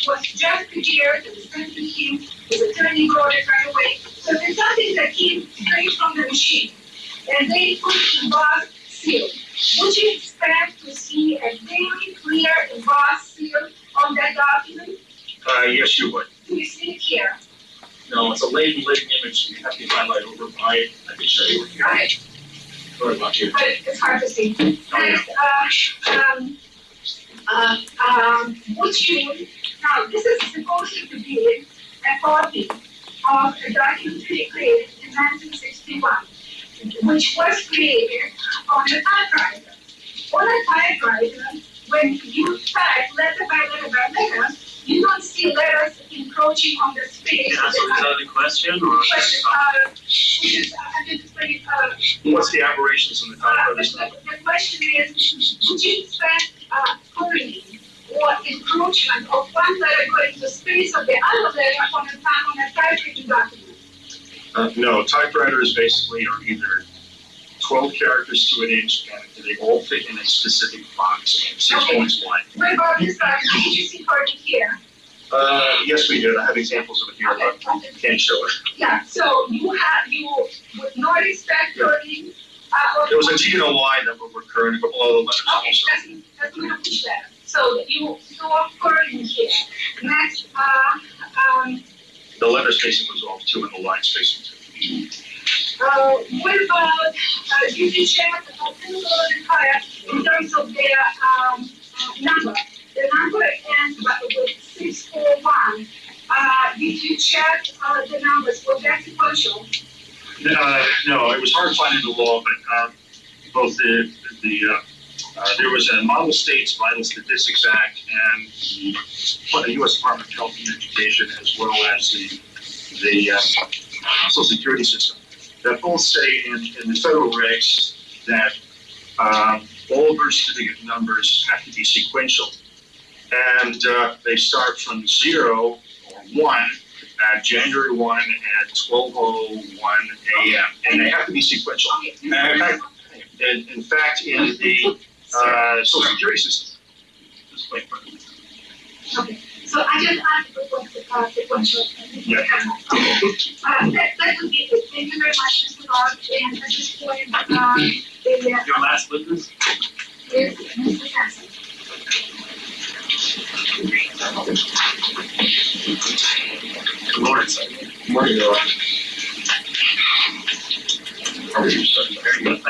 was just prepared and sent to him. His attorney brought it right away. So there's something that came straight from the machine. And they put embossed seal. Would you expect to see a very clear embossed seal on that document? Yes, you would. Do you see it here? No, it's a living image. You have to highlight over by. I can show you. Right. Very much. But it's hard to see. Next, would you, now this is supposed to be a copy of a document created in 1961, which was created on a typewriter. On a typewriter, when you type letter by letter by letter, you don't see letters encroaching on the space. That's another question, or? What's the aberrations in the typewriter? The question is, would you expect pulling or encroachment of one letter going to space of the other letter on a typewritten document? No, typewriters basically are either 12 characters to an inch, and they all fit in a specific box. 6 points wide. What about this document? Did you see part here? Yes, we did. I have examples of it here, but can't show it. Yeah, so you would not expect pulling. There was a T and a Y that were current, a couple other letters Okay, also. that's not much better. So you saw pulling here. Next, The letter spacing was off too, and the line spacing too. what about, did you check in terms of their number? The number ends with 641. Did you check the numbers? Was that sequential? No, it was hard finding the law, but both there was a Model States Vital Statistics Act and the U.S. Department of Health and Education, as well as the Social Security system, that both say in the federal regs that all birth certificate numbers have to be sequential. And they start from 0 or 1 at January 1 at 12:01 a.m. And they have to be sequential. In fact, in the Social Security system. Okay, so I just asked what sequential. Yeah. That would be it. Thank you very much, Mr. Lord. And at this point, Your last witness? is Mr. Hanson. Good morning, sir. Good morning, Your Honor. How are you, sir? Very good.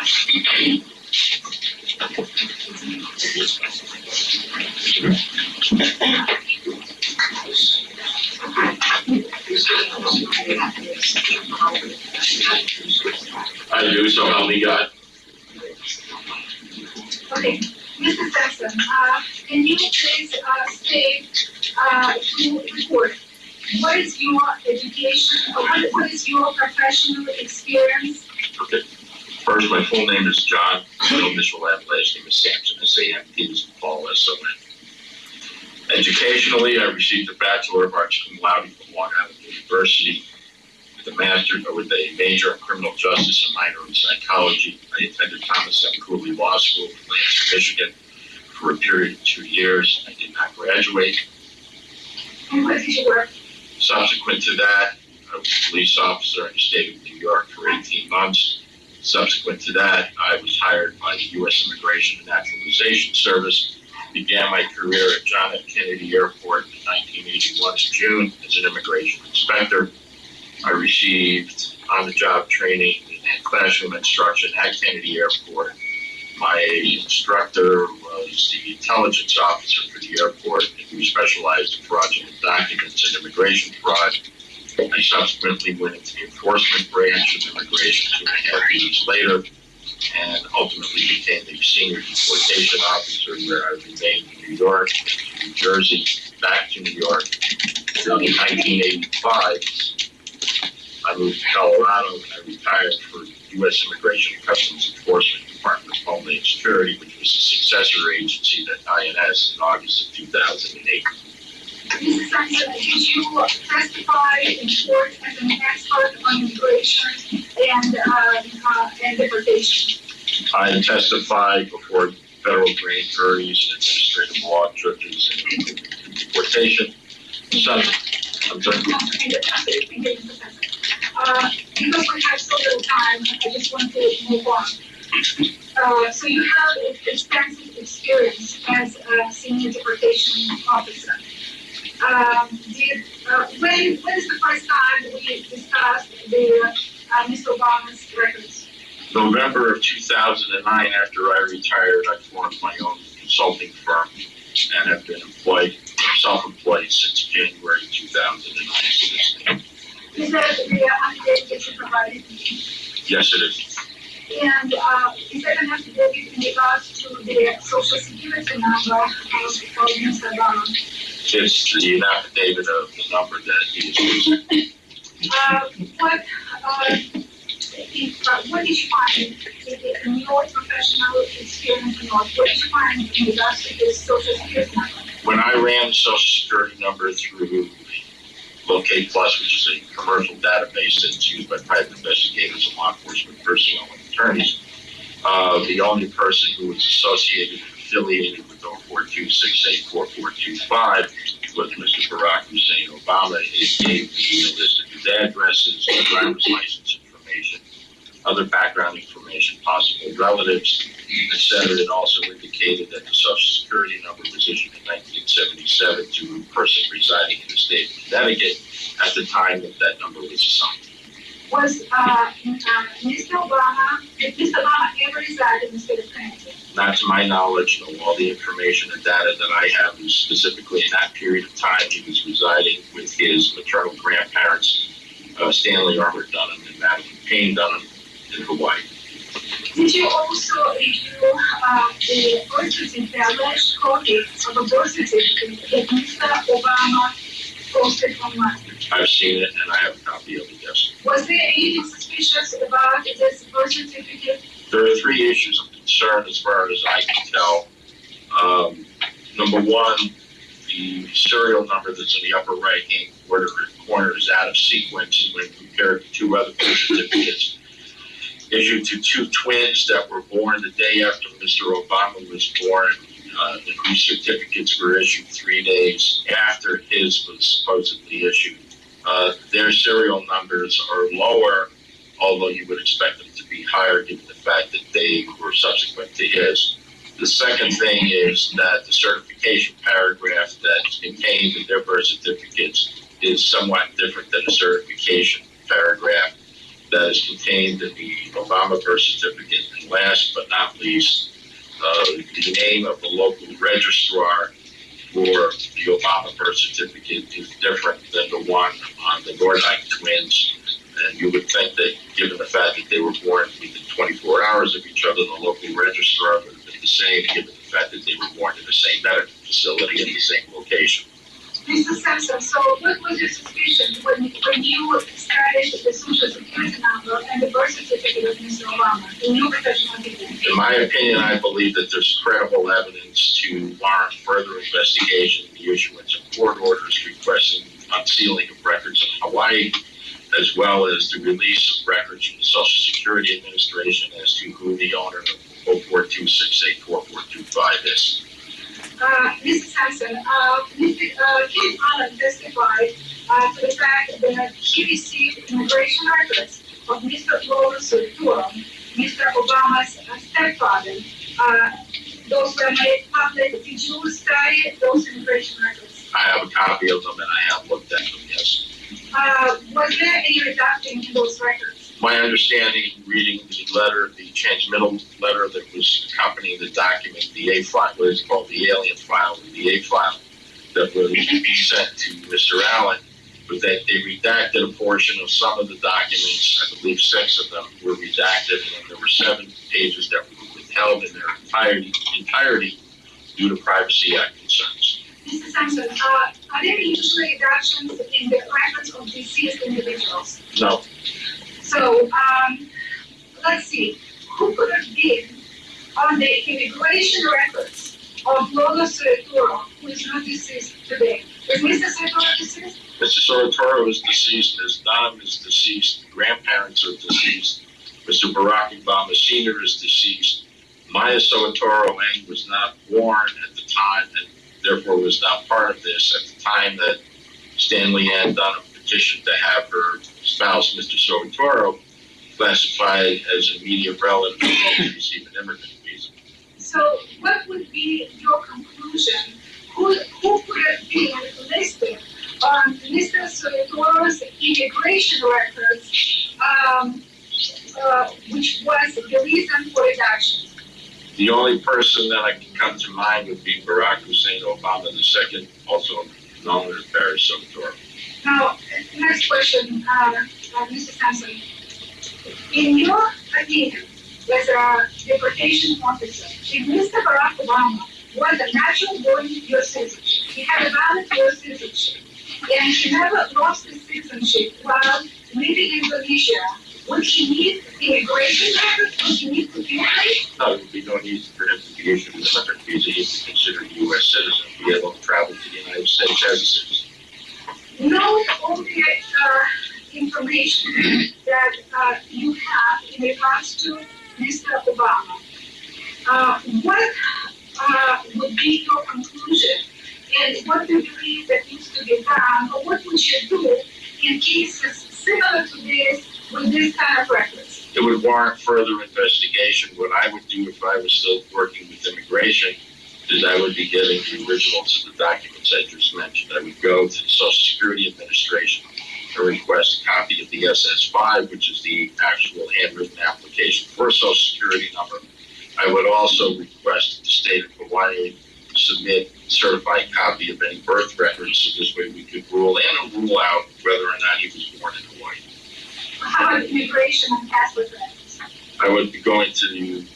I do, so help me God. Okay, Mr. Sampson, can you please state to report what is your education, or what is your professional experience? Okay. First, my full name is John. My initial last name is Sampson, S-A-M-P, Paul, S-O-N. Educationally, I received a Bachelor of Arts cum laude from Long Island University with a major in criminal justice and minor in psychology. I attended Thomas M. Cooley Law School in Lansing, Michigan for a period of 2 years. I did not graduate. And where did you work? Subsequent to that, I was a police officer in the state of New York for 18 months. Subsequent to that, I was hired by the U.S. Immigration and Naturalization Service. Began my career at John F. Kennedy Airport in 1981 in June as an immigration inspector. I received on-the-job training and classroom instruction at Kennedy Airport. My instructor was the intelligence officer for the airport, and we specialized in fraudulent documents and immigration fraud. I subsequently went into the enforcement branch of immigration 2.5 years later, and ultimately became the senior deportation officer, where I remained in New York, New Jersey, back to New York. In 1985, I moved to Colorado, and I retired for U.S. Immigration and Customs Enforcement Department of Homeland Security, which was a successor agency to INS in August of 2008. Mr. Sampson, did you testify in court as an expert on immigration and deportation? I testified before federal grand juries, administrative law judges, and deportation. Subject. I'm sorry. Because we have so little time, I just want to move on. So you have extensive experience as a senior deportation officer. When is the first time we discussed the Mr. Obama's records? November of 2009, after I retired, I formed my own consulting firm and have been self-employed since January 2009. Is that the affidavit that you provided? Yes, it is. And is that an affidavit in regards to the social security number of Mr. Obama? It's the affidavit of the number that he is using. What did you find in your professional experience and what did you find in regards to his social security number? When I ran the social security number through Locate Plus, which is a commercial database that's used by private investigators and law enforcement personnel and attorneys, the only person who was associated and affiliated with 042684425 was Mr. Barack Hussein Obama. It gave me a list of his addresses, driver's license information, other background information, possible relatives, etc. It also indicated that the Social Security number was issued in 1977 to a person residing in the state of Connecticut at the time that that number was assigned. Was Mr. Obama, did Mr. Obama ever reside in the state of Connecticut? Not to my knowledge, no. All the information and data that I have is specifically in that period of time he was residing with his maternal grandparents, Stanley Armour Dunham and Madeline Payne Dunham in Hawaii. Did you also review the birth certificate, the alleged copy of a birth certificate that Mr. Obama posted online? I've seen it and I have a copy of it, yes. Was there anything suspicious about this birth certificate? There are three issues of concern as far as I can tell. Number one, the serial number that's in the upper right-hand corner is out of sequence when compared to two other birth certificates issued to two twins that were born the day after Mr. Obama was born. These certificates were issued 3 days after his was supposedly issued. Their serial numbers are lower, although you would expect them to be higher given the fact that they were subsequent to his. The second thing is that the certification paragraph that's contained in their birth certificates is somewhat different than the certification paragraph that is contained in the Obama birth certificate. And last but not least, the name of the local registrar for the Obama birth certificate is different than the one on the Nordyke twins. And you would think that given the fact that they were born within 24 hours of each other, the local registrar would have been the same, given the fact that they were born in the same medical facility in the same location. Mr. Sampson, so what was your suspicion when you established the social security number and the birth certificate of Mr. Obama in your professional opinion? In my opinion, I believe that there's credible evidence to warrant further investigation in the issuance of court orders requesting unsealing of records in Hawaii, as well as the release of records from the Social Security Administration as to who the owner of 042684425 is. Mr. Sampson, Kim Allen testified to the fact that he received immigration records of Mr. Lawrence Arturo, Mr. Obama's stepfather. Those were made public. Did you study those immigration records? I have a copy of them and I have looked at them, yes. Was there any reduction in those records? My understanding, reading the letter, the transmittal letter that was accompanying the document, the A file, what is called the alien file, the A file, that was sent to Mr. Allen, was that they redacted a portion of some of the documents. I believe 6 of them were redacted, and there were 7 pages that were withheld in their entirety due to Privacy Act concerns. Mr. Sampson, are there usually reductions in the records of deceased individuals? No. So, let's see, who could have been on the immigration records of Lola Soetoro, who is not deceased today? Is Mr. Soetoro deceased? Mr. Soetoro is deceased, Ms. Dunham is deceased, grandparents are deceased, Mr. Barack Obama Sr. is deceased. Maya Soetoro was not born at the time and therefore was not part of this at the time that Stanley Ann Dunham petitioned to have her spouse, Mr. Sotoro, classified as an immediate relative to receive an immigrant visa. So what would be your conclusion? Who could have been listed on Mr. Sotoro's immigration records, which was the reason for reduction? The only person that I can come to mind would be Barack Hussein Obama II, also known as Barry Sotoro. Now, next question, Mr. Sampson. In your opinion, as a deportation officer, if Mr. Barack Obama was a natural-born U.S. citizen, he had a valid U.S. citizenship, and he never lost his citizenship while living in Indonesia, would he need immigration records? Would he need to be married? No, there would be no need for him to be issued an immigrant visa. He would be considered a U.S. citizen and be able to travel to the United States as a citizen. Knowing all the information that you have in regards to Mr. Obama, what would be your conclusion, and what do you believe that needs to be done, or what would you do in cases similar to this with this kind of records? It would warrant further investigation. What I would do if I was still working with immigration is I would be getting the originals of the documents I just mentioned. I would go to the Social Security Administration and request a copy of the SS-5, which is the actual handwritten application for a Social Security number. I would also request that the state of Hawaii submit a certified copy of any birth records, so this way we could rule in or rule out whether or not he was born in Hawaii. How about immigration and passport records? I would be going to the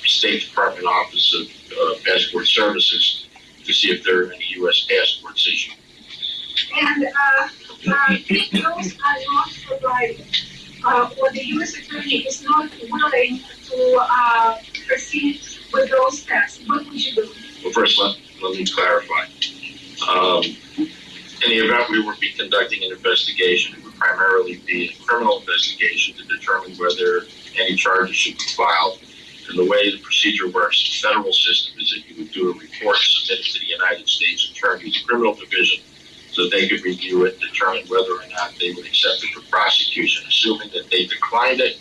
State Department Office of Passport Services to see if there are any U.S. passports issued. And if those are not provided, or the U.S. Attorney is not willing to proceed with those steps, what would you do? Well, first, let me clarify. In the event we would be conducting an investigation, it would primarily be a criminal investigation to determine whether any charges should be filed. And the way the procedure works in the federal system is that you would do a report submitted to the United States Attorney's Criminal Division so they could review it and determine whether or not they would accept it for prosecution. Assuming that they declined it,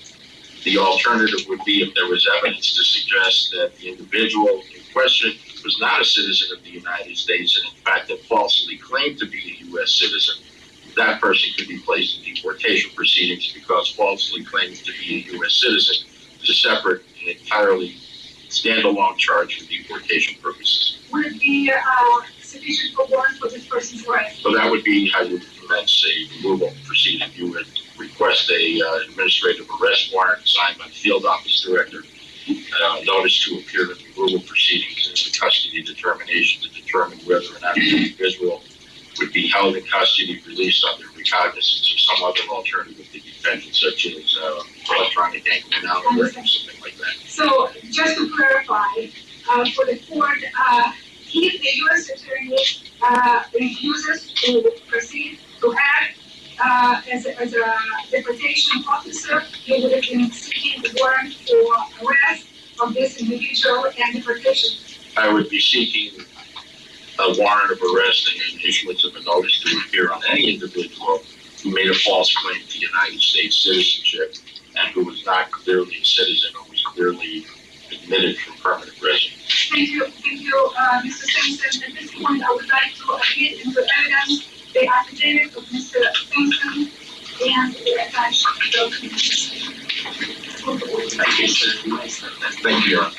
the alternative would be if there was evidence to suggest that the individual in question was not a citizen of the United States and in fact had falsely claimed to be a U.S. citizen, that person could be placed in deportation proceedings because falsely claiming to be a U.S. citizen is a separate and entirely standalone charge for deportation purposes. Would it be sufficient for warrant for this person's arrest? So that would be how you would commence a removal proceeding. You would request a administrative arrest warrant signed by the field office director, notice to appear in removal proceedings, and a custody determination to determine whether or not the individual would be held in custody, released under recognizance or some other alternative to detention, such as electronic ankle monitor or something like that. So, just to clarify, for the court, if the U.S. Attorney refuses to proceed to act as a deportation officer, he would have been seeking the warrant for arrest of this individual and deportation. I would be seeking a warrant of arrest and issuance of a notice to appear on any individual who made a false claim to United States citizenship and who was not clearly a citizen or was clearly admitted for permanent residence. Thank you, Mr. Simpson. At this point, I would like to admit into evidence the affidavit of Mr. Simpson and the attached documents. Thank you, Your Honor.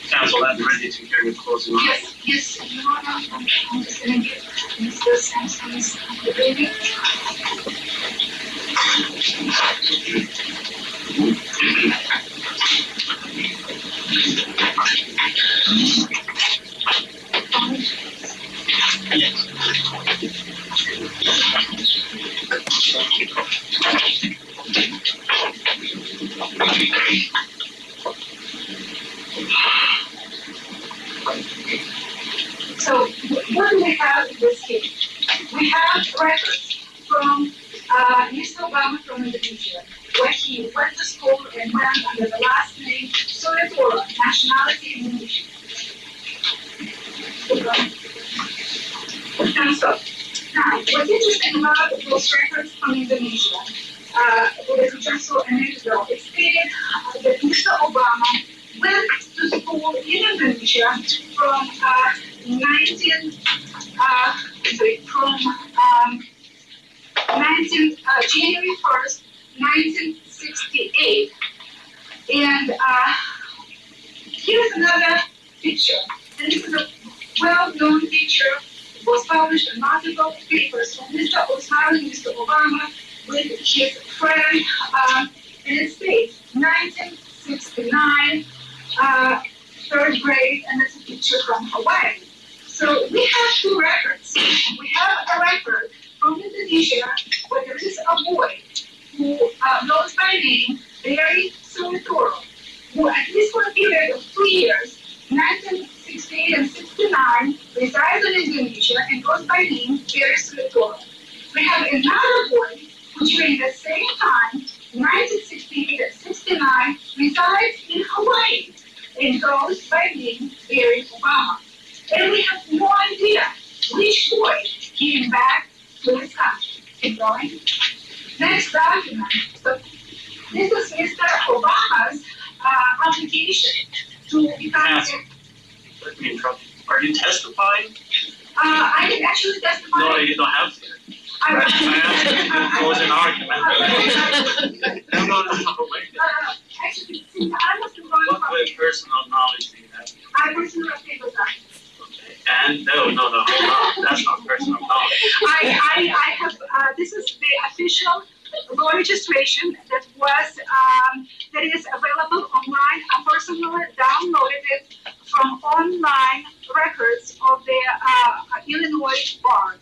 Counsel, I'm ready to hear your closing remarks. Yes, Your Honor, I'm just going to get Mr. Simpson's affidavit. So, what do we have in this case? We have records from Mr. Obama from Indonesia, where he went to school and went under the last name Sotoro, nationality Indonesian. Counsel, Now, what's interesting about those records from Indonesia, that we just saw a minute ago, it stated that Mr. Obama went to school in Indonesia from 19 January 1st, 1968. And here's another picture. And this is a well-known picture. It was published in multiple papers from Mr. Obama with his friend, and it states 1969, third grade, and it's a picture from Hawaii. So we have two records. We have a record from Indonesia where there is a boy who goes by name Barry Sumitoro, who at least for a period of 2 years, 1968 and 69, resides in Indonesia and goes by name Barry Sumitoro. We have another boy who during the same time, 1968 and 69, resides in Hawaii and goes by name Barry Obama. And we have no idea which boy came back to his country. Keep going. Next document. So this is Mr. Obama's application to become. Let me interrupt. Are you testifying? I can actually testify. No, you don't have to. I It was an argument. No, wait. Actually, since I was the one What personal knowledge do you have? I personally take those documents. Okay. And no, hold on. That's not personal knowledge. I have, this is the official law registration that was, that is available online. I personally downloaded it from online records of the Illinois bar.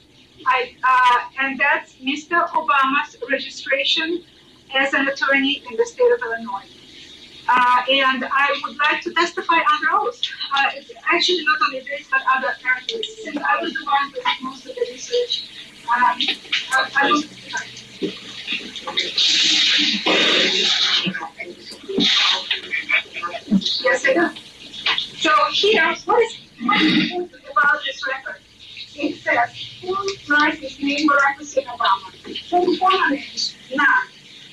And that's Mr. Obama's registration as an attorney in the state of Illinois. And I would like to testify under oath. It's actually not only this, but other characters. Since I was the one who did most of the research, I will. Yes, I do. So here, what is important about this record? It says, who writes his name Barack Hussein Obama? Full formal names, none.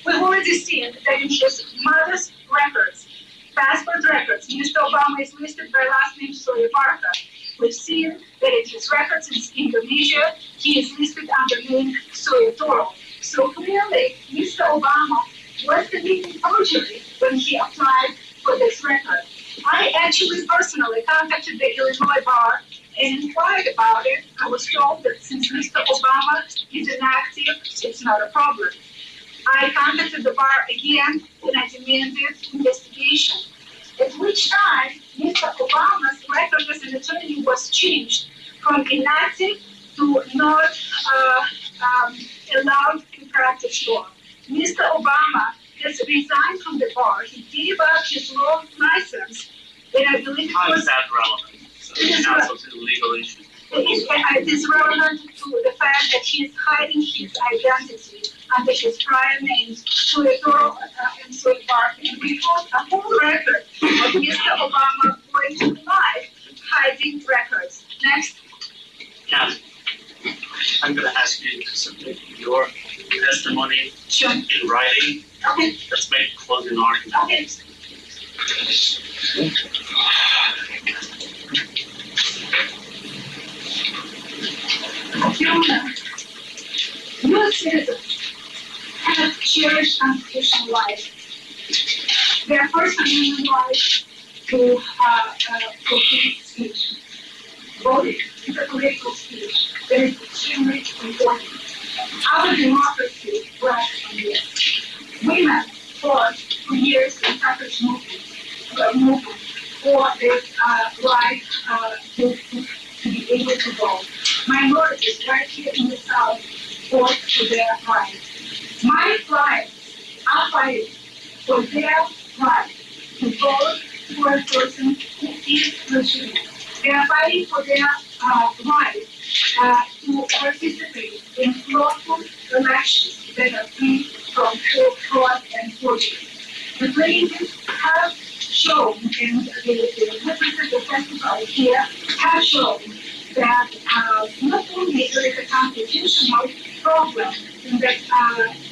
We've already seen that in his mother's records, passport records, Mr. Obama is listed by last name Soeharto. We've seen that in his records in Indonesia, he is listed under name Sumitoro. So clearly, Mr. Obama was committing forgery when he applied for this record. I actually personally contacted the Illinois bar and inquired about it. I was told that since Mr. Obama is inactive, it's not a problem. I contacted the bar again and I demanded investigation. At which time, Mr. Obama's record as an attorney was changed from inactive to not allowed to practice law. Mr. Obama has resigned from the bar. He gave up his law license, and I believe How is that relevant? So it's not a legal issue. it is relevant to the fact that he is hiding his identity under his prior names, Sumitoro and Soeharto. And we hold a whole record of Mr. Obama going to life hiding records. Next. Kathy, I'm going to ask you to submit your testimony Sure. in writing. Okay. Let's make a closing argument. Okay. U.S. citizens have cherished constitutional rights. Their First Amendment right to free speech. Voting is a political speech that is extremely important. Our democracy rests on this. Women fought for years in suffrage movement for this right to be able to vote. Minorities right here in the South fought for their rights. My clients are fighting for their right to vote for a person who is legitimate. They are fighting for their right to participate in lawful elections that are free from fraud and forgery. The plaintiffs have shown, and the witnesses that testify here have shown that not only there is a constitutional problem in that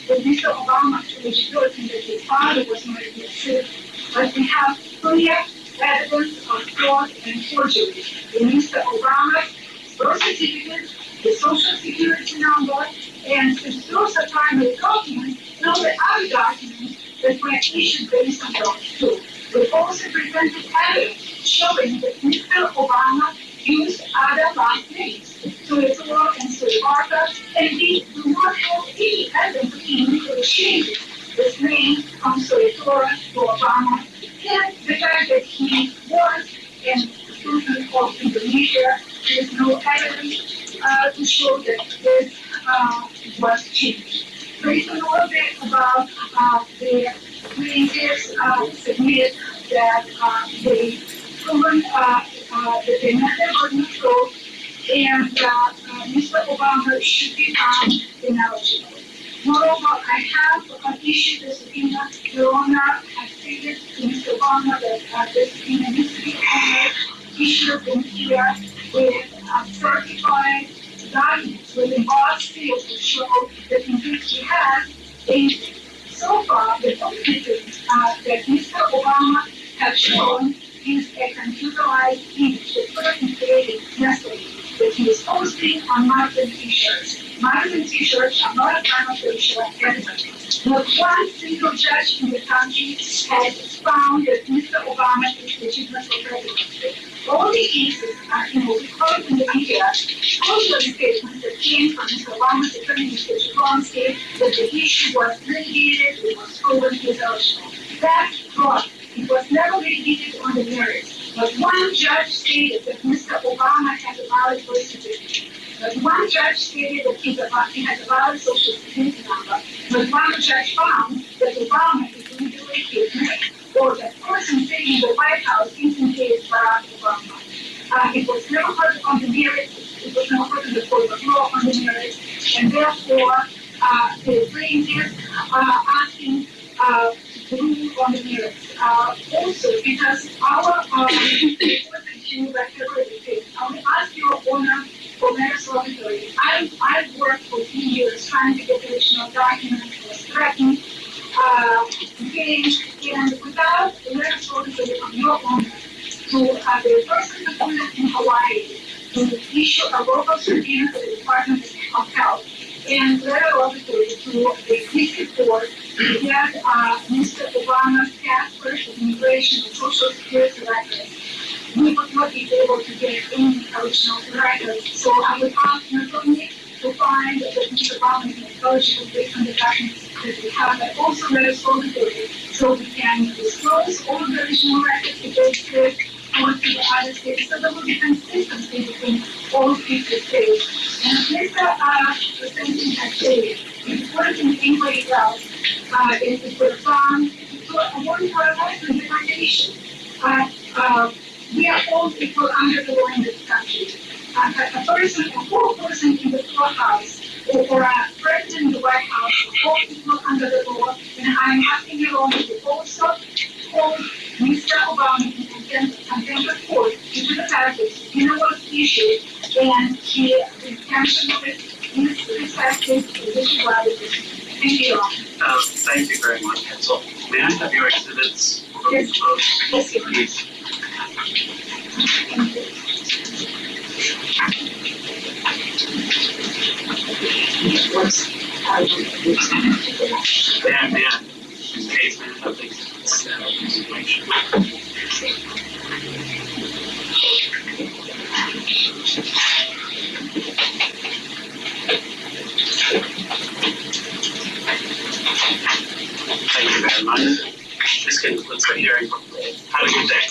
with Mr. Obama's eligibility that his father was not a good citizen, but we have clear evidence of fraud and forgery in Mr. Obama's birth certificate, the social security number, and those are primary documents, and all the other documents that were issued based on those two. We also presented evidence showing that Mr. Obama used other last names, Soetoro and Soebarca, and we do not have any evidence of him changing his name from Soetoro to Obama, and the fact that he was a student of Indonesia, there is no evidence to show that this was changed. Based on all that about the plaintiffs submit that they proven that they met their burden of proof and that Mr. Obama should be found ineligible. Moreover, I have issued the subpoena. Your Honor, I stated to Mr. Obama that the subpoena needs to be honored, issued in here with certified documents with embossed seals to show that indeed he has a. So far, the only thing that Mr. Obama has shown is a computerized image that person created yesterday that he is posting on Martin t-shirts. Martin t-shirts are not a prima facie evidence. Not one single judge in the country has found that Mr. Obama is legitimate for presidency. All the cases are, we call it in the media, contrary statements that came from Mr. Obama's attorney, Mr. Jablonski, that the issue was litigated, it was proven he is eligible. That's fraud. It was never litigated on the merits. But one judge stated that Mr. Obama has a valid birth certificate. But one judge stated that he has a valid social security number. But one judge found that Obama is legally his name. Or that person sitting in the White House implicated Barack Obama. It was never heard on the merits. It was never heard in the court of law on the merits. And therefore, the plaintiffs are asking to rule on the merits. Also, because our representation record, I will ask your Honor for merits laboratory. I've worked for 3 years trying to get additional documents, was threatened, and without the merits laboratory of your Honor, to the person appointed in Hawaii to issue a local subpoena to the Department of Health and letter laboratory to the district court to get Mr. Obama's passport, immigration, and social security records, we would not be able to get any original records. So I would ask not only to find that Mr. Obama is eligible based on the documents that we have, but also letters laboratory so we can disclose all the original records against it or to the other states, so there will be consistency between all 50 states. And Mr. President has stated, if it wasn't anybody else, it would have gone to a one-time license determination. We are all equal under the law in this country. A full person in the courthouse or a president in the White House are all equal under the law, and I'm asking you all to also hold Mr. Obama in contempt of court due to the fact that he was issued and he intentionally misrespected judicial rights. Thank you all. Thank you very much, counsel. May I have your exhibits? Yes. Yes, please. Dan, in case man, I think Thank you very much. This concludes the hearing. Have a good day.